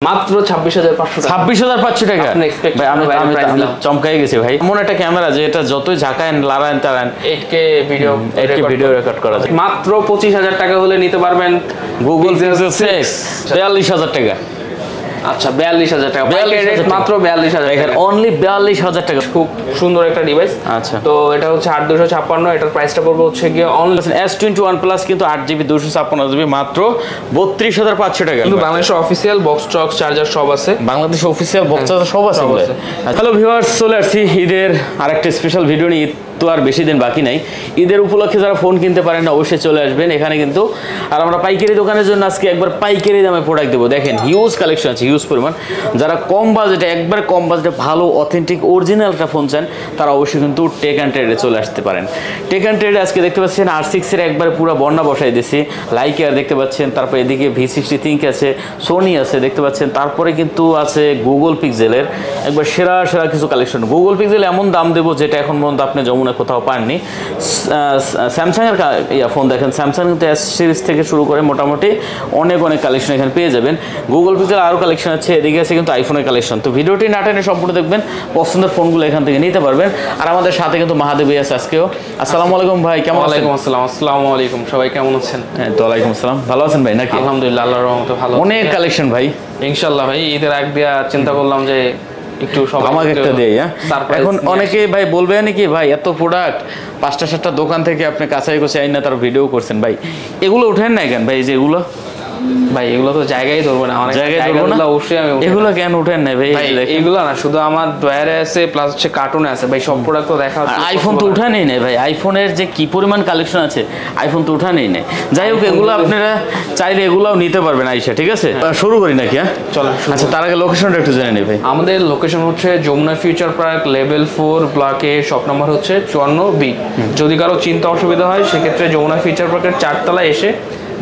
মাত্র 26,500 টাকা। 26,500 টাকা ভাই, আমি চমকাই গেছি ভাই। এমন একটা ক্যামেরা যে এটা যতই ঝাঁকায় লারান তারান 8K ভিডিও রেকর্ড করা যায়। মাত্র 25,000 টাকা হলে নিতে পারবেন গুগল পিক্সেল 6 42,000 টাকা। আচ্ছা 42,000 টাকা, মাত্র 42,000 টাকা, অনলি 42,000 টাকা। খুব সুন্দর একটা ডিভাইস। আচ্ছা, তো এটা হচ্ছে 8256, এটার প্রাইসটা পড়বে হচ্ছে গিয়ে অনলি S21 প্লাস কিন্তু 8GB 256GB মাত্র 32,500 টাকা। কিন্তু বাংলাদেশের অফিসিয়াল বক্স টক্স চার্জার সব আছে, বাংলাদেশ অফিসিয়াল বক্স চার্জার সব আছে। হ্যালো ভিউয়ার্স, চলে আসছি ঈদের আরেকটা স্পেশাল ভিডিও নিয়ে। তো আর বেশি দিন বাকি নাই, ঈদের উপলক্ষে যারা ফোন কিনতে পারেন না অবশ্যই চলে আসবেন এখানে কিন্তু। আর আমরা পাইকারি দোকানের জন্য আজকে একবার পাইকারি দামে প্রোডাক্ট দেবো। দেখেন হিউজ কালেকশন আছে, হিউজ পরিমাণ। যারা কম বাজেটে, একবার কম বাজেটে ভালো অথেন্টিক অরিজিনাল একটা ফোন চান তারা অবশ্যই কিন্তু টেক অ্যান্ড ট্রেডে চলে আসতে পারেন। টেক অ্যান্ড ট্রেডে আজকে দেখতে পাচ্ছেন R6 এর একবার পুরো বর্ণা বসাই দিয়েছি। লাইকার দেখতে পাচ্ছেন, তারপর এদিকে V60 থিঙ্ক আছে, সোনি আছে দেখতে পাচ্ছেন, তারপরে কিন্তু আছে গুগল পিক্সেলের একবার সেরা সেরা কিছু কালেকশন। গুগল পিক্সেল এমন দাম দেবো যেটা এখন পর্যন্ত আপনি যমুনা কোথাও পাননি। স্যামসাংয়ের ফোন দেখেন, স্যামসাং কিন্তু S সিরিজ থেকে শুরু করে মোটামুটি অনেক অনেক কালেকশন এখানে পেয়ে যাবেন। গুগল পিক্সেল আরও কালেকশন আছে, এদিকে আছে কিন্তু আইফোনের কালেকশন। তো ভিডিওটি না টেনে সম্পূর্ণ দেখবেন, পছন্দের ফোনগুলো এখান থেকে নিতে পারবেন। আর আমাদের সাথে কিন্তু মাহাদেব আছে আজকেও। আসসালামু আলাইকুম ভাই, কেমন আছেন? ওয়ালাইকুম আসসালাম। আসসালামু আলাইকুম, সবাই কেমন আছেন? হ্যাঁ তো ওয়ালাইকুম আসসালাম, ভালো আছেন ভাই নাকি? আলহামদুলিল্লাহ, আল্লাহর রহমতে ভালো। অনেক কালেকশন ভাই, ইনশাআল্লাহ ভাই। ঈদের আগ দিয়া চিন্তা করলাম যে একটু আমাকে একটা দেই। এখন অনেকে ভাই বলবে নাকি ভাই এত প্রোডাক্ট 5টা-7টা দোকান থেকে আপনি কাছাই গোছাই আইন না তার ভিডিও করছেন ভাই, এগুলো উঠেন না কেন ভাই? যে এগুলো ভাই এগুলো তো জায়গায় ধরবো না, অনেক জায়গায় ধরবো না, অবশ্যই আমি এগুলো কেন উঠেন না ভাই? এগুলো না শুধু আমার ড্রয়ারে আছে প্লাস হচ্ছে কার্টুনে আছে ভাই, সব প্রোডাক্ট তো দেখা হচ্ছে। আইফোন তো উঠানেই নেই ভাই, আইফোনের যে কি পরিমাণ কালেকশন আছে আইফোন তো উঠানেই নেই। যাই হোক এগুলো আপনারা চাইলে এগুলোও নিতে পারবেন আইসা, ঠিক আছে? শুরু করি নাকি? হ্যাঁ চলো। আচ্ছা তার আগে লোকেশনটা একটু জেনে নিই ভাই। আমাদের লোকেশন হচ্ছে যমুনা ফিউচার পার্ক লেভেল 4 ব্লকে, শপ নাম্বার হচ্ছে 54B। যদি কারো চিন্তা অসুবিধা হয় সেক্ষেত্রে যমুনা ফিউচার পার্কের 4তলায় এসে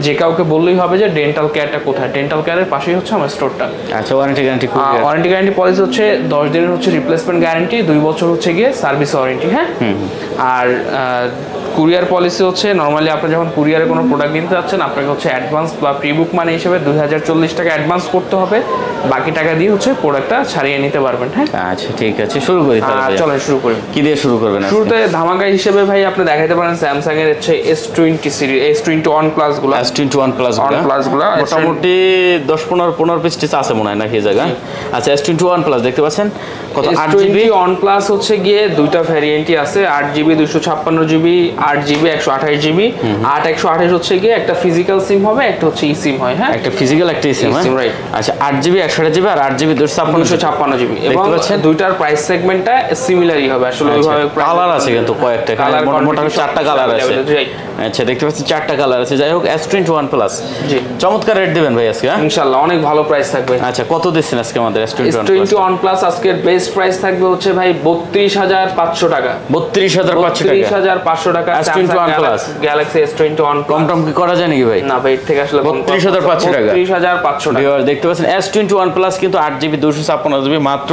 যে কাউকে বললেই হবে যে ডেন্টাল কেয়ারটা কোথায়। ডেন্টাল কেয়ারের পাশেই হচ্ছে আমার স্টোরটা। আচ্ছা, ওয়ারেন্টি গ্যারান্টি পলিসি হচ্ছে 10 দিনের হচ্ছে রিপ্লেসমেন্ট গ্যারান্টি, 2 বছর হচ্ছে গিয়ে সার্ভিস ওয়ারেন্টি। হ্যাঁ, আর কুরিয়ার পলিসি হচ্ছে নর্মালি আপনি যখন কুরিয়ারে কোনো প্রোডাক্ট নিতে যাচ্ছেন আপনাকে হচ্ছে অ্যাডভান্স বা প্রিবুক মানি হিসেবে 2040 টাকা অ্যাডভান্স করতে হবে, বাকি টাকা দিয়ে হচ্ছে প্রোডাক্টটা ছাড়িয়ে নিতে পারবেন। হ্যাঁ আচ্ছা ঠিক আছে, শুরু করি তাহলে। চলেন শুরু করি। কি দিয়ে শুরু করবেন? শুরুতে ধামাকা হিসেবে ভাই আপনি দেখাইতে পারেন স্যামসাং এর হচ্ছে S20 সিরিজ, S21 প্লাস গুলো, S21 প্লাস গুলো মোটামুটি 10-15 পিস আছে মনে হয় নাকি জায়গা। আচ্ছা S21 প্লাস দেখতে পাচ্ছেন কত? 8GB অন প্লাস হচ্ছে গিয়ে দুইটা ভ্যারিয়েন্টই আছে, 8GB 256GB, 8GB 128GB। 128 হচ্ছে গিয়ে একটা ফিজিক্যাল সিম হবে, একটা হচ্ছে ই সিম হয়। হ্যাঁ, একটা ফিজিক্যাল একটা ই সিম, রাইট। আচ্ছা 8GB 128GB আর 8GB 256GB, এবং দুইটার প্রাইস সেগমেন্টটা সিমিলারই হবে আসলে। ওইভাবে কালার আছে কিন্তু কয়েকটা, মোটামুটি 4টা কালার আছে। আচ্ছা দেখতে পাচ্ছি 4টা কালার আছে। যাই হোক S21 প্লাস, জি চমৎকার রেট দিবেন ভাই আজকে। ইনশাআল্লাহ অনেক ভালো প্রাইস থাকবে। আচ্ছা কত দিচ্ছেন আজকে আমাদের S21 প্লাস? আজকের বেস্ট প্রাইস থাকবে হচ্ছে ভাই 32,500 টাকা। 32,500 টাকা S21 প্লাস গ্যালাক্সি S21। কম টম কি করা যায় নাকি ভাই? না ভাই, থেকে আসলে 32,500 টাকা। 32,500 টাকা দেখতে পাচ্ছেন S21 প্লাস কিন্তু 8GB 256GB মাত্র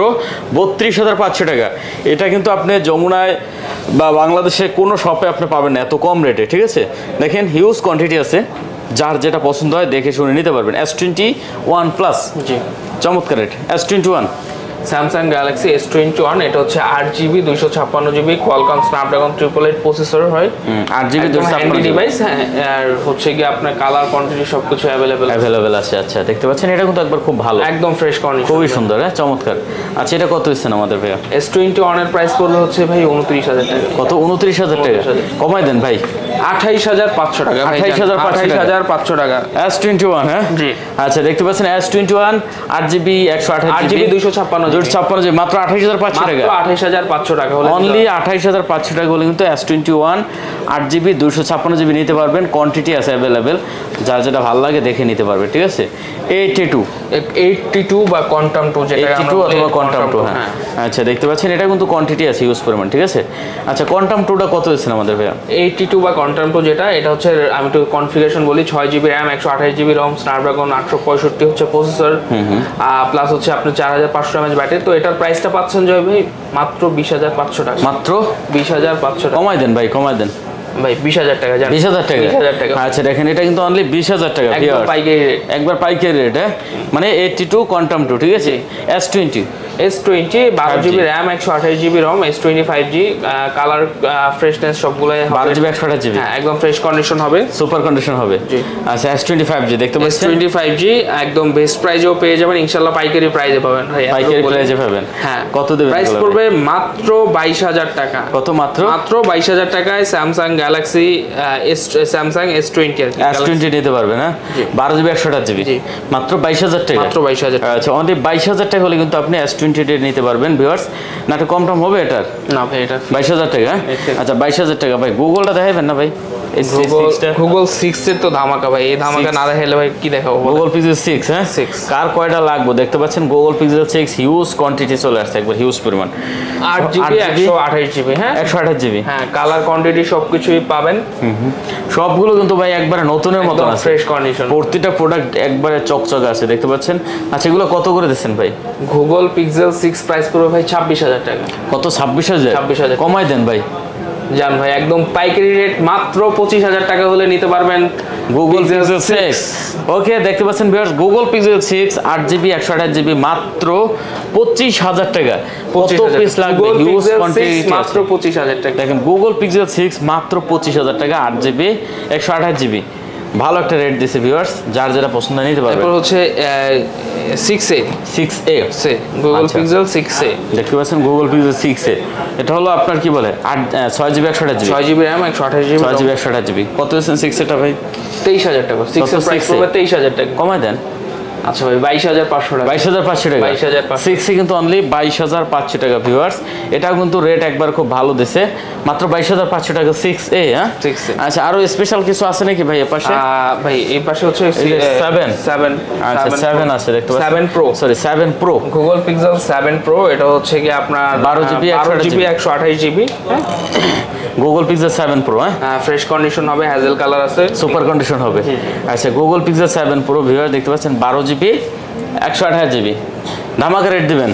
32,500 টাকা। এটা কিন্তু আপনি যমুনায় বা বাংলাদেশে কোনো শপে আপনি পাবেন না এত কম রেটে, ঠিক আছে? দেখেন হিউজ কোয়ান্টিটি আছে, যার যেটা পছন্দ হয় দেখে শুনে নিতে পারবেন। S21 প্লাস, জি চমৎকার rate. S21 Samsung Galaxy S21, এটা হচ্ছে 8GB 256GB Qualcomm Snapdragon 888 processor হয়, 8GB 256GB ডিভাইস। হ্যাঁ, আর হচ্ছে কি আপনার কালার কোয়ান্টিটি সবকিছু अवेलेबल আছে। আচ্ছা দেখতে পাচ্ছেন এটা কিন্তু একবার খুব ভালো, একদম ফ্রেশ কন্ডিশন, খুবই সুন্দর। হ্যাঁ চমৎকার। আচ্ছা এটা কত হচ্ছে আমাদের ভাইয়া? S21 এর প্রাইস পড়বে হচ্ছে ভাই 29,000 টাকা। কত? 29,000 টাকা কমাই দেন ভাই। 28,500 টাকা। 28,500 টাকা S21। হ্যাঁ জি। আচ্ছা দেখতে পাচ্ছেন S21 8GB 128GB 256GB মাত্র 28,500 টাকা। 28,500 টাকা হলে, অনলি 28,500 টাকা হলে কিন্তু S21 8GB 256GB নিতে পারবেন। কোয়ান্টিটি আছে अवेलेबल, যার যেটা ভালো লাগে দেখে নিতে পারবে, ঠিক আছে? 82 বা কোয়ান্টাম 2, যেটা 82 অথবা কোয়ান্টাম 2। হ্যাঁ আচ্ছা দেখতে পাচ্ছেন এটা কিন্তু কোয়ান্টিটি আছে, ইউজ পরিমাণ, ঠিক আছে? আচ্ছা কোয়ান্টাম 2টা কত দিচ্ছেন আমাদের ভাইয়া? 82 বা কোয়ান্টাম 2 যেটা, এটা হচ্ছে আমি একটু কনফিগারেশন বলি। 6GB RAM, 128GB ROM, Snapdragon 865 হচ্ছে প্রসেসর, প্লাস হচ্ছে আপনার 4,500 mAh ব্যাটারি। তো এটার প্রাইসটা পাচ্ছেন জয় ভাই মাত্র 20,500 টাকা। মাত্র 20,500 টাকা। কমাই দেন ভাই, কমাই দেন। ভাই 20,000 টাকা। 20,000 টাকা। 20,000 টাকা। আচ্ছা দেখেন এটা কিন্তু অনলি 20,000 টাকা একদম পাইকারি রেট। একবার পাইকারি রেট, হ্যাঁ মানে 82 কোয়ান্টাম 2, ঠিক আছে। S20 12GB RAM 128GB ROM S20 5G colour freshness সবগুলাই 12GB 128GB হ্যাঁ একদম ফ্রেশ কন্ডিশন হবে, সুপার কন্ডিশন হবে। জি। আচ্ছা S20 5G দেখতে পাচ্ছেন, S20 5G একদম বেস্ট প্রাইজেও পেয়ে যাবেন ইনশাআল্লাহ, পাইকারি প্রাইজে পাবেন ভাই, পাইকারি প্রাইজে পাবেন। হ্যাঁ কত দেবেন? প্রাইস পড়বে মাত্র 22,000 টাকা। কত? মাত্র 22,000 টাকায় স্যামসাং গ্যালাক্সি স্যামসাং S20 আর কি S20 নিতে পারবেন, হ্যাঁ 12GB 128GB মাত্র 22,000 টাকা। মাত্র 22,000 টাকা। আচ্ছা অনলি 22,000 টাকা হলে কিন্তু আপনি S20 নিতে পারবেন ভিউয়ার্স। না একটু কম টম হবে এটার? না ভাই এটা 22,000 টাকা। আচ্ছা 22,000 টাকা। ভাই গুগলটা দেখাবেন না ভাই? গুগল 6 এর তো ধামাকা ভাই, এই ধামাকা না দেখাইলে ভাই কি দেখাবো? গুগল পিক্সেল 6, হ্যাঁ 6 কার কয়টা লাগবে দেখতে পাচ্ছেন। গুগল পিক্সেল 6 হিউজ কোয়ান্টিটি চলে আসছে, একবার হিউজ পরিমাণ। 8GB 128GB হ্যাঁ 128GB হ্যাঁ কালার কোয়ান্টিটি সবকিছুই পাবেন। সবগুলো কিন্তু ভাই একবারে নতুনের মতো আছে, ফ্রেশ কন্ডিশন, প্রতিটা প্রোডাক্ট একবারে চকচকে আছে দেখতে পাচ্ছেন। আচ্ছা এগুলো কত করে দিচ্ছেন ভাই? গুগল পিক্সেল 6 প্রাইস পড়বে ভাই 26,000 টাকা। কত? 26,000? 26,000 কমাই দেন ভাই। জান ভাই একদম পাইকারি রেট মাত্র 25,000 টাকা হলে নিতে পারবেন গুগল পিক্সেল 6। ওকে দেখতে পাচ্ছেন viewers, Google pixel 6 8GB 128GB মাত্র 25,000 টাকা। কত পিস লাগবে? হিউজ কোয়ান্টিটি মাত্র 25,000 টাকা। দেখেন গুগল পিক্সেল 6 মাত্র 25,000 টাকা, 8GB 128GB। ভালো একটা রেট দিছে ভিউয়ার্স, যার যেটা পছন্দ নিতে পারবে। তারপর হচ্ছে 6A গুগল পিক্সেল 6A দেখতে পাচ্ছেন গুগল পিক্সেল 6A। এটা হলো আপনার কি বলে 6GB 128GB 6GB RAM 128GB 6GB 128GB। কত দিচ্ছেন 6A ভাই? 23,000 টাকা। 6 এর প্রাইস পড়বে 23,000 টাকা। কমাই দেন। আচ্ছা ভাই 22,500 টাকা। 22,500 টাকা। 22,500 6 কিন্তু অনলি 22,500 টাকা ভিউয়ার্স। এটাও কিন্তু রেট একবার খুব ভালো দিছে, মাত্র 22,500 টাকা 6A। হ্যাঁ 6A। আচ্ছা আরো স্পেশাল কিছু আছে নাকি ভাই এর পাশে? ভাই এই পাশে হচ্ছে 7 আচ্ছা 7 আছে দেখতে পাচ্ছেন। 7 Pro 7 Pro Google pixel 7 Pro এটা হচ্ছে কি আপনার 12GB 128GB হ্যাঁ গুগল পিক্সেল 7 Pro হ্যাঁ ফ্রেশ কন্ডিশন হবে, হ্যাজেল কালার আছে, সুপার কন্ডিশন হবে। আচ্ছা গুগল পিক্সেল 7 Pro ভিউয়ার দেখতে পাচ্ছেন 12GB 128GB। ধামাকা রেট দিবেন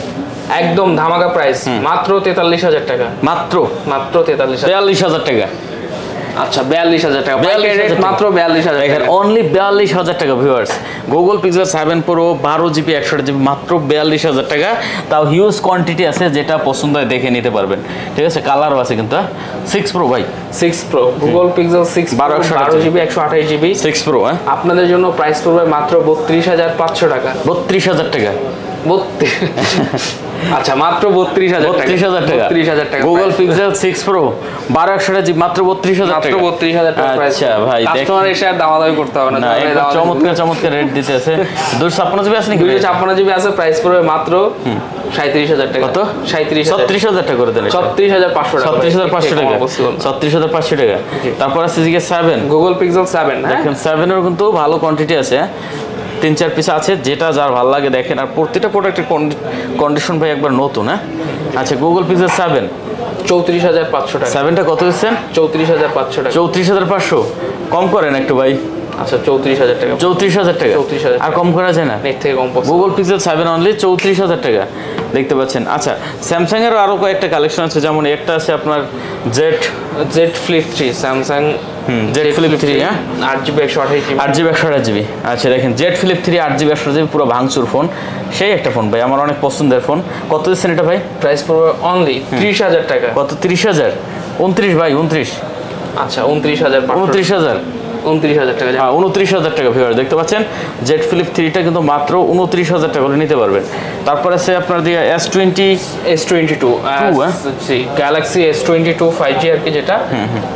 একদম ধামাকা প্রাইস মাত্র 43,000 টাকা। মাত্র 43,000 টাকা। আচ্ছা 42,000 টাকা মাত্র 42,000 টাকা। অনলি 42,000 টাকা viewers. Google pixel 7 Pro 12GB 128GB মাত্র 42,000 টাকা। তাও হিউজ কোয়ান্টিটি আছে, যেটা পছন্দ হয় দেখে নিতে পারবেন, ঠিক আছে। কালারও আছে কিন্তু। 6 Pro ভাই 6 Pro Google pixel 6 12GB 128GB 6 Pro হ্যাঁ আপনাদের জন্য প্রাইস পড়বে মাত্র 32,500 টাকা। 32,000 টাকা। আচ্ছা মাত্র 32,000 টাকা। 32,000 টাকা গুগল পিক্সেল 6 Pro 12GB মাত্র 32,000 টাকা। 32,000 টাকা প্রাইস। আচ্ছা ভাই কাস্টমার এসে আর দামাদামি করতে হবে না। চমৎকার রেট দিতে আছে। 256GB আছে নাকি? 256GB আছে, প্রাইস পড়বে মাত্র 37,000 টাকা। কত? 37,000 টাকা করে দেন। 36,500 টাকা। 36,500 টাকা। 36,500 টাকা। তারপর আছে জিকে 7 গুগল পিক্সেল 7 দেখেন 7 এর কিন্তু ভালো কোয়ান্টিটি আছে, 3-4 পিস আছে, যেটা যার ভালো লাগে দেখেন। আর প্রতিটা প্রোডাক্টের কন্ডিশন ভাই একবার নতুন। হ্যাঁ আচ্ছা গুগল পিক্সেল 7 34,500 টাকা। 7টা কত দিচ্ছেন? 34,500 টাকা। 34,500 কম করেন একটু ভাই। আচ্ছা 34,000 টাকা। 34,000 টাকা। 34,000 আর কম করা যায় না? এর থেকে কম পড়ছে। গুগল পিক্সেল 7 অনলি 34,000 টাকা দেখতে পাচ্ছেন। আচ্ছা স্যামসাং এর আরো কয়েকটা কালেকশন আছে, যেমন একটা আছে আপনার Z flip 3 Samsung Z flip 3 হ্যাঁ 8GB 128GB 8GB 128GB। আচ্ছা দেখেন জেড ফ্লিপ 3 8GB 128GB পুরো ভাঙচুর ফোন, সেই একটা ফোন ভাই, আমার অনেক পছন্দের ফোন। কত দিচ্ছেন এটা ভাই? প্রাইস পড়বে অনলি 30,000 টাকা। কত? 30,000? 29 ভাই 29। আচ্ছা 29,000 29,000 টাকা। 29,000 টাকা ভিউয়ার দেখতে পাচ্ছেন। জেড ফ্লিপ 3টা কিন্তু মাত্র 29,000 টাকা করে নিতে পারবেন। তারপর আছে আপনার দিয়ে S22 গ্যালাক্সি S22 5G আর কি, যেটা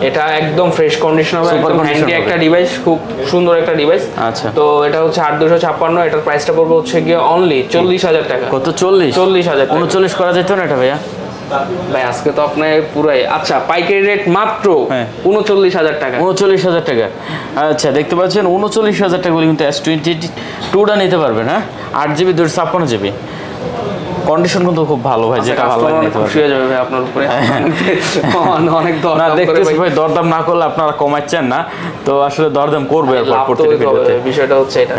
এটা একদম ফ্রেশ কন্ডিশন হবে, একদম হ্যান্ডি একটা ডিভাইস, খুব সুন্দর একটা ডিভাইস। আচ্ছা তো এটা হচ্ছে 8,256, এটার প্রাইসটা পড়বে হচ্ছে গিয়ে অনলি 40,000 টাকা। কত? 40,000 টাকা। 39 করা যেত না এটা ভাইয়া? ভাই আজকে তো আপনার পুরাই আচ্ছা পাইকারি রেট মাত্র 39,000 টাকা। 39,000 টাকা। আচ্ছা দেখতে পাচ্ছেন 39,000 টাকা বলে কিন্তু S22টা নিতে পারবেন। হ্যাঁ 8GB 256GB কন্ডিশন কিন্তু খুব ভালো ভাই, যেটা ভালো লাগে নিতে খুশি হয়ে যাবে ভাই আপনার উপরে। অনেক দর না দেখতেছি ভাই, দরদাম না করলে আপনারা কমাচ্ছেন না, তো আসলে দরদাম করবে এরপর প্রত্যেকটা ভিডিওতে, বিষয়টা হচ্ছে এটা।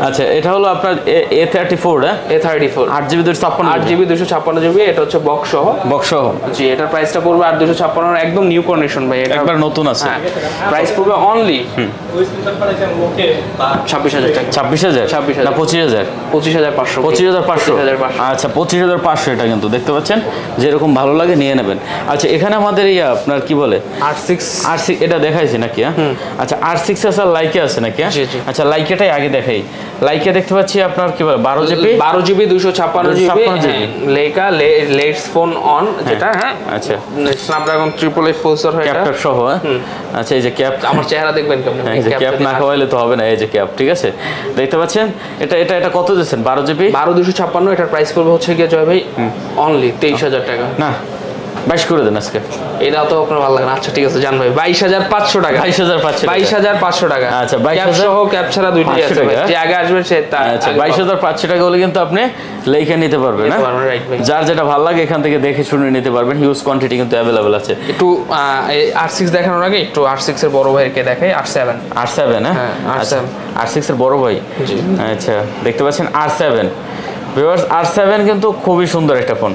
আচ্ছা এটা হলো আপনার A34 A34 8GB 256 8GB 256GB, এটা হচ্ছে বক্স সহ। বক্স সহ জি, এটার প্রাইসটা পড়বে 8256, একদম নিউ কন্ডিশন ভাই, এটা একবার নতুন আছে। প্রাইস পড়বে অনলি 26,000 টাকা। 26,000 না 25,000? 25,500। 25,500। আচ্ছা 25,500 এটা কিন্তু দেখতে পাচ্ছেন, যেরকম ভালো লাগে নিয়ে নেবেন। আচ্ছা এখানে আমাদের আপনার কি বলে R6 এটা দেখাইছি নাকি? আচ্ছা R6 আছে, লাইকে আছে নাকি? আচ্ছা লাইকেটাই আগে দেখাই। লাইকে দেখতে পাচ্ছি আপনার কি বলে 12GB 256GB লেকা let's phone on, যেটা হ্যাঁ। আচ্ছা স্ন্যাপড্রাগন 888 প্রসেসর হয়, ক্যাপটার সহ। আচ্ছা এই যে ক্যাপ, আমার চেহারা দেখবেন কেমন, এই যে ক্যাপ না খাওয়াইলে তো হবে না, এই যে ক্যাপ, ঠিক আছে দেখতে পাচ্ছেন। এটা কত দিচ্ছেন? 12GB 12256, এটার প্রাইস পড়বে হচ্ছে গিয়ে জয় ভাই অনলি 23,000 টাকা। না 22 করে দেন আজকে। এটা তো আপনার ভালো লাগে না। আচ্ছা ঠিক আছে জান ভাই, 22,500 টাকা। 22,500 টাকা। আচ্ছা ক্যাপ সহ ক্যাপ ছাড়া দুইটাই আছে ভাই, যে আগে আসবে সে। আচ্ছা 22,500 টাকা হলে কিন্তু আপনি লেখা নিতে পারবেন না, যার যেটা ভালো লাগে এখান থেকে দেখে শুনে নিতে পারবেন। হিউজ কোয়ান্টিটি কিন্তু অ্যাভেলেবল আছে। একটু R6 দেখানোর আগে একটু R6 এর বড় ভাইকে দেখাই, R7। হ্যাঁ R6 এর বড় ভাই। আচ্ছা দেখতে পাচ্ছেন R7 ভিউয়ার্স, R7 কিন্তু খুবই সুন্দর একটা ফোন।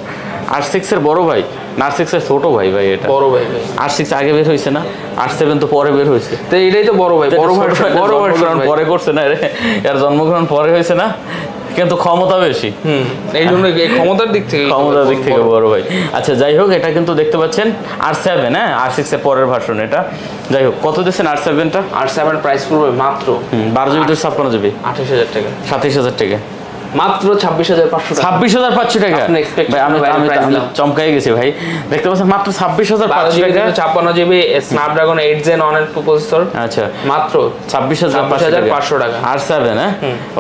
R6 এর বড় ভাই না, R6 এর ছোট ভাই এটা বড় ভাই। R6 আগে বের হইছে না, R7 তো পরে বের হইছে, তো এটাই তো বড় ভাই। বড় ভার্সন পরে করছে না, এর জন্মগ্রহণ পরে হয়েছে না, কিন্তু ক্ষমতা বেশি, এই জন্য ক্ষমতার দিক থেকে বড় ভাই। আচ্ছা যাই হোক, এটা কিন্তু দেখতে পাচ্ছেন R7, হ্যাঁ R6 এর পরের ভার্সন এটা। যাই হোক কত দিচ্ছেন R7টা? R7 প্রাইস পড়বে মাত্র 12GB 256GB 28,000 টাকা। 27,000 টাকা মাত্র 26,500 টাকা। 26,500 টাকা আমি চমকাই গেছি ভাই, দেখতে পাচ্ছেন মাত্র 26,500 টাকা। 56GB স্ন্যাপড্রাগন 8 Gen অন এর প্রসেসর। আচ্ছা মাত্র 26,500 টাকা R7, হ্যাঁ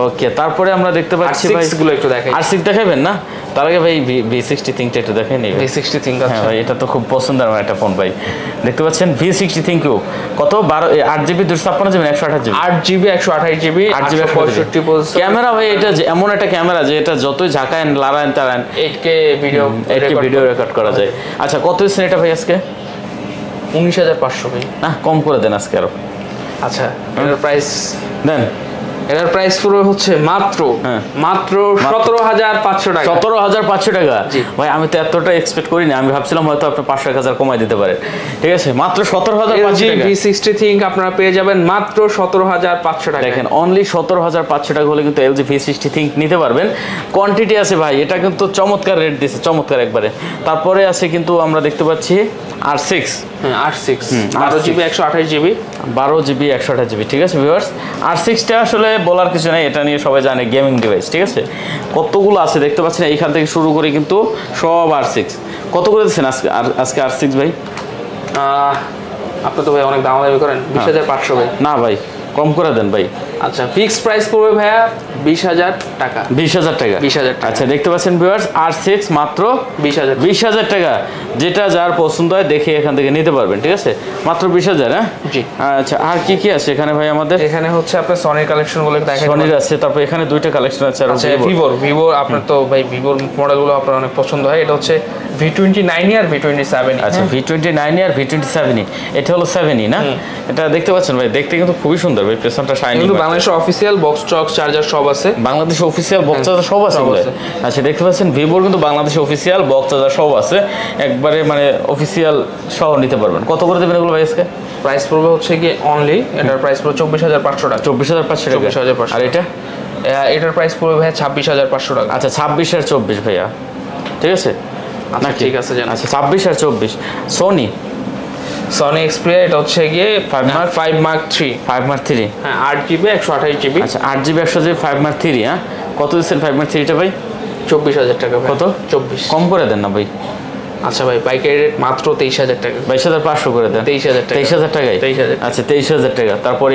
ওকে। তারপরে আমরা দেখতে পাচ্ছি ভাই গুলো একটু দেখাই। R6 দেখাবেন না? তার আগে ভাই V60 থিংকটা একটু দেখাই নেই। V60 থিংক, হ্যাঁ ভাই এটা তো খুব পছন্দের আমার একটা ফোন ভাই। দেখতে পাচ্ছেন V60 থিংক কত 8GB 256GB 128GB 8GB 128GB 865 processor. Camera ভাই এটা এমন একটা ক্যামেরা যে এটা যতই ঝাঁকায় লাগান তারান 8K ভিডিও রেকর্ড করা যায়। আচ্ছা কত দিচ্ছেন এটা ভাই আজকে? 19,500 ভাই। না কম করে দেন আজকে আরো। আচ্ছা এটার প্রাইস দেন। এটার প্রাইস পুরো হচ্ছে মাত্র 17,500 টাকা। 17,500 টাকা ভাই, আমি তো এতটা এক্সপেক্ট করিনি। আমি ভাবছিলাম হয়তো আপনি 500-1000 কমাই দিতে পারেন। ঠিক আছে মাত্র 17,500 টাকা। V60 থিংক আপনারা পেয়ে যাবেন মাত্র 17,500 টাকা। দেখেন অনলি 17,500 টাকা হলে কিন্তু LG V60 থিংক নিতে পারবেন। কোয়ান্টিটি আছে ভাই, এটা কিন্তু চমৎকার রেট দিয়েছে, চমৎকার একবারে। তারপরে আছে কিন্তু আমরা দেখতে পাচ্ছি R6, R6 12GB 128GB 12GB 128GB। ঠিক আছে ভিউয়ার্স, R6টা আসলে বলার কিছু নেই, এটা নিয়ে সবাই জানে গেমিং ডিভাইস। ঠিক আছে কতগুলো আছে দেখতে পাচ্ছেন, এইখান থেকে শুরু করে কিন্তু সব R6। কত করে দিচ্ছেন আজকে R6 ভাই? আপনি তো ভাই অনেক দামাদামি করেন। 20,500 ভাই। না ভাই কম করে দেন ভাই। আচ্ছা ফিক্সড প্রাইস পড়বে ভাইয়া 20,000 টাকা। 20,000 টাকা। 20,000 টাকা। আচ্ছা দেখতে পাচ্ছেন ভিউয়ার্স, R6 মাত্র 20,000 টাকা। যেটা যার পছন্দ হয় দেখে এখান থেকে নিতে পারবেন। ঠিক আছে মাত্র 20,000। হ্যাঁ জি। আচ্ছা আর কি কি আছে এখানে ভাই? আমাদের এখানে হচ্ছে আপনার সনির কালেকশন গুলো দেখাই। সনির আছে, তারপর এখানে দুইটা কালেকশন আছে। আর ভিভো আপনার তো ভাই ভিভোর মডেলগুলো আপনার অনেক পছন্দ হয়। এটা হচ্ছে V29 আর V27। আচ্ছা V29 আর V27, এটা হলো 7 না? এটা দেখতে পাচ্ছেন ভাই, দেখতে কিন্তু খুবই সুন্দর ভাই, পেছনটা শাইনিং। কিন্তু বাংলাদেশের অফিসিয়াল বক্স টক্স চার্জার সব আছে। বাংলাদেশের অফিসিয়াল বক্স চার্জার সব আছে। আচ্ছা দেখতে পাচ্ছেন ভিভোর কিন্তু বাংলাদেশের অফিসিয়াল বক্স চার্জার সব আছে, একবারে মানে অফিসিয়াল সহ নিতে পারবেন। কত করে দেবেন এগুলো ভাই আজকে? প্রাইস পড়বে হচ্ছে কি অনলি এটার প্রাইস পড়বে 24,500 টাকা। 24,500 টাকা। 24,500। আর এটার প্রাইস পড়বে ভাই 26,500 টাকা। আচ্ছা 26 আর 24 ভাইয়া, ঠিক আছে না? ঠিক আছে জান। আচ্ছা 26 আর 24 সনি এক্সপিরিয়া, এটা হচ্ছে গিয়ে 5 Mark 3। হ্যাঁ 8GB 128GB। আচ্ছা 8GB 128GB 5 Mark 3। হ্যাঁ কত দিচ্ছেন 5 Mark 3টা ভাই? 24,000 টাকা। কত? 24। কম করে দেন না ভাই। আচ্ছা ভাই পাইকারি রেট মাত্র 23,000 টাকা। 22,500 করে দেন। 23,000 টাকা। 23,000 টাকায়। 23,000। আচ্ছা 23,000 টাকা। তারপরে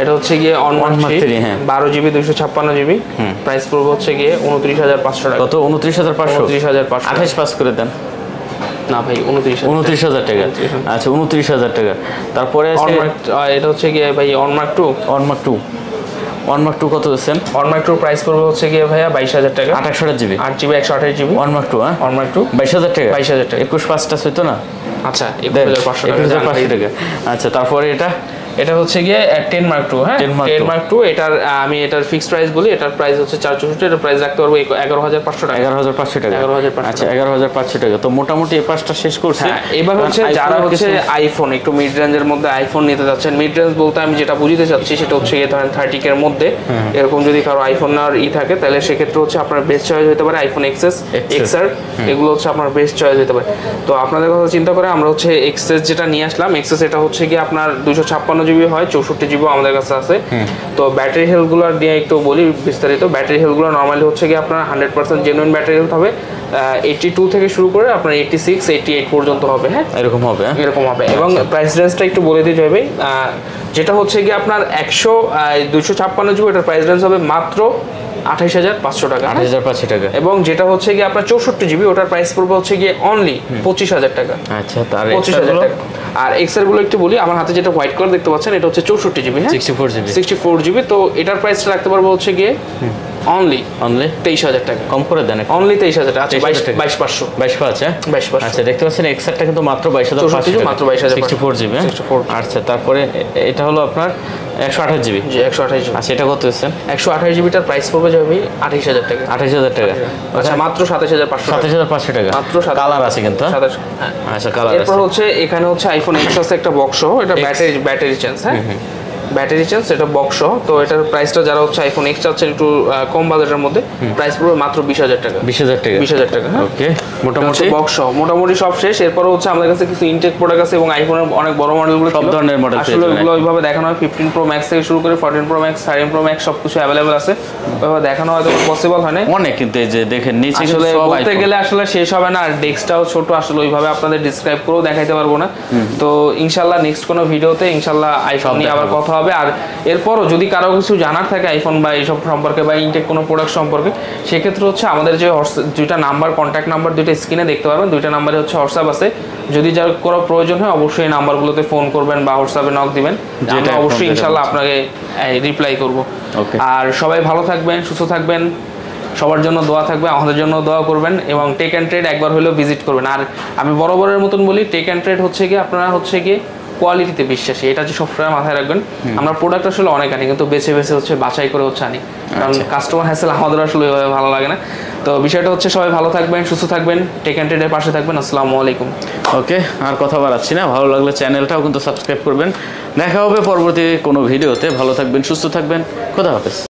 এটা হচ্ছে গিয়ে অন Mark 3। হ্যাঁ 12GB 256GB। প্রাইস পড়বে হচ্ছে গিয়ে 29,500 টাকা। কত? 29,500। 29,500। 28 পাস করে দেন। না ভাই 29,000 টাকা। আচ্ছা 29,000 টাকা। তারপরে এটা হচ্ছে গিয়ে ভাই অন Mark 2। 1 Mark 2 কত দিচ্ছেন? 1 Mark 2 প্রাইস পড়বে হচ্ছে গিয়ে ভাইয়া 22,000 টাকা। 28 জিবি 8 জিবি 128 জিবি 1 Mark 2 হ্যাঁ 1 Mark 2 22,000 টাকা 22,000 টাকা। 21 টাচ হইতো না? আচ্ছা 21,500 টাকা 21,500 টাকা। আচ্ছা তারপরে এটা হচ্ছে গিয়ে 10 Mark 2 হ্যাঁ 10 Mark 2 এটার আমি এটার ফিক্সড প্রাইস বলি, এটার প্রাইস হচ্ছে 464, এটার প্রাইস রাখতে পারবো 11,500 টাকা। 11,500 টাকা 11,500 আচ্ছা 11,500 টাকা। তো মোটামুটি এই পাঁচটা শেষ করছি। এবার হচ্ছে যারা হচ্ছে আইফোন একটু মিড রেঞ্জের মধ্যে আইফোন নিতে যাচ্ছেন, মিড রেঞ্জ বলতে আমি যেটা বুঝতে চাচ্ছি সেটা হচ্ছে গিয়ে ধরেন 30 এর মধ্যে এরকম যদি কারো আইফোন নেওয়ার থাকে তাহলে সেক্ষেত্রে হচ্ছে আপনার বেস্ট চয়েস হতে পারে আইফোন এক্সএস, এক্সআর, এগুলো হচ্ছে আপনার বেস্ট চয়েস হতে পারে। তো আপনাদের কথা চিন্তা করে আমরা হচ্ছে এক্সএস যেটা নিয়ে আসলাম, এক্সএস এটা হচ্ছে গিয়ে আপনার 256 জিবি হয়, 64 জিবি আমাদের কাছে আছে। তো ব্যাটারি হেলথগুলো দিয়ে একটু বলি বিস্তারিত। ব্যাটারি হেলথগুলো নরমালি হচ্ছে গিয়ে আপনার 100% জেনুইন ব্যাটারি হেলথ হবে, 82 থেকে শুরু করে আপনার 86 88 পর্যন্ত হবে। হ্যাঁ এরকম হবে। এবং প্রাইস রেঞ্জটা একটু বলে দিয়ে যাবে, যেটা হচ্ছে গিয়ে আপনার 256 জিবি এটার প্রাইস রেঞ্জ হবে মাত্র 28,500 টাকা। 28,500 টাকা। এবং যেটা হচ্ছে গিয়ে আপনার 64 জিবি ওটার প্রাইস পড়বে হচ্ছে গিয়ে অনলি 25,000 টাকা। আচ্ছা তার 25,000 টাকা। আর এক্সআর গুলো একটু বলি, আমার হাতে যেটা হোয়াইট কালার দেখতে পাচ্ছেন এটা হচ্ছে 64 জিবি, হ্যাঁ 64 জিবি। তো এটার প্রাইসটা রাখতে পারবো হচ্ছে গিয়ে অনলি 23,000 টাকা। কম করে দেন অনলি 23,000 টাকা। আচ্ছা 22,500 আছে 22,500। আচ্ছা দেখতে পাচ্ছেন এক্সআরটা কিন্তু মাত্র 22,500 মাত্র 22,500 64 জিবি। আচ্ছা তারপরে এটা হলো আপনার 128 জিবি। জি 128 জিবি। আচ্ছা এটা কত দিচ্ছেন? 128 জিবিটার প্রাইস পড়বে যাবে 28,000 টাকা। 28,000 টাকা। আচ্ছা মাত্র 27,500 টাকা। 27,500 টাকা মাত্র কালার আছে কিন্তু। হ্যাঁ আচ্ছা কালার আছে। এরপর হচ্ছে এখানে হচ্ছে আইফোন এক্স আছে একটা বক্স সহ, এটা ব্যাটারি চেঞ্জ। হ্যাঁ ব্যাটারি চেঞ্জ, এটা বক্স সহ। তো এটার প্রাইসটা যারা হচ্ছে আইফোন এক্স চাচ্ছেন একটু কম বাজেটের মধ্যে, প্রাইস পড়বে মাত্র 20,000 টাকা। 20,000 টাকা 20,000 টাকা। হ্যাঁ ওকে মোটামুটি বক্স সহ মোটামুটি সব শেষ। এরপর হচ্ছে আমাদের কাছে কিছু ইনটেক প্রোডাক্ট আছে এবং আইফোনের অনেক বড় মডেলগুলো সব ধরনের মডেল আসলে ওইগুলো ওইভাবে দেখানো হয়। 15 প্রো ম্যাক্স থেকে শুরু করে 14 প্রো ম্যাক্স 13 প্রো ম্যাক্স সবকিছু অ্যাভেলেবল আছে, ওইভাবে দেখানো হয়তো পসিবল হয় না অনেক, কিন্তু এই যে দেখেন নিচে আসলে বলতে গেলে আসলে শেষ হবে না। আর ডেস্কটাও ছোট, আসলে ওইভাবে আপনাদের ডিসক্রাইব করেও দেখাইতে পারবো না। তো ইনশাল্লাহ নেক্সট কোনো ভিডিওতে ইনশাল্লাহ আইফোন নিয়ে আবার কথা হবে। আর এরপরও যদি কারো কিছু জানার থাকে আইফোন বা এইসব সম্পর্কে বা ইনটেক কোনো প্রোডাক্ট সম্পর্কে, সেক্ষেত্রে হচ্ছে আমাদের যে দুইটা নাম্বার, কন্ট্যাক্ট নাম্বার দুইটা স্ক্রিনে দেখতে পারবেন, দুইটা নাম্বারে হচ্ছে হোয়াটসঅ্যাপ আছে। যদি যার কোনো প্রয়োজন হয় অবশ্যই নাম্বারগুলোতে ফোন করবেন বা হোয়াটসঅ্যাপে নক দিবেন, আমরা অবশ্যই ইনশাল্লাহ আপনাকে রিপ্লাই করব। আর সবাই ভালো থাকবেন, সুস্থ থাকবেন, সবার জন্য দোয়া থাকবে, আমাদের জন্য দোয়া করবেন এবং টেক অ্যান্ড ট্রেড একবার হলেও ভিজিট করবেন। আর আমি বরাবরের মতন বলি, টেক অ্যান্ড ট্রেড হচ্ছে গিয়ে আপনারা হচ্ছে গিয়ে কোয়ালিটিতে বিশ্বাসী, এটা যে সবসময় মাথায় রাখবেন। আমরা প্রোডাক্ট আসলে অনেক আনি, কিন্তু বেছে বেছে হচ্ছে বাছাই করে হচ্ছে আনি, কারণ কাস্টমার হ্যাসেল আমাদের আসলে ভালো লাগে না। তো বিষয়টা হচ্ছে সবাই ভালো থাকবেন, সুস্থ থাকবেন, টেক অ্যান্ড ট্রেডের পাশে থাকবেন। আসসালামু আলাইকুম। ওকে আর কথা বাড়াচ্ছি না, ভালো লাগলে চ্যানেলটাও কিন্তু সাবস্ক্রাইব করবেন। দেখা হবে পরবর্তী কোনো ভিডিওতে। ভালো থাকবেন, সুস্থ থাকবেন, খোদা হাফেজ।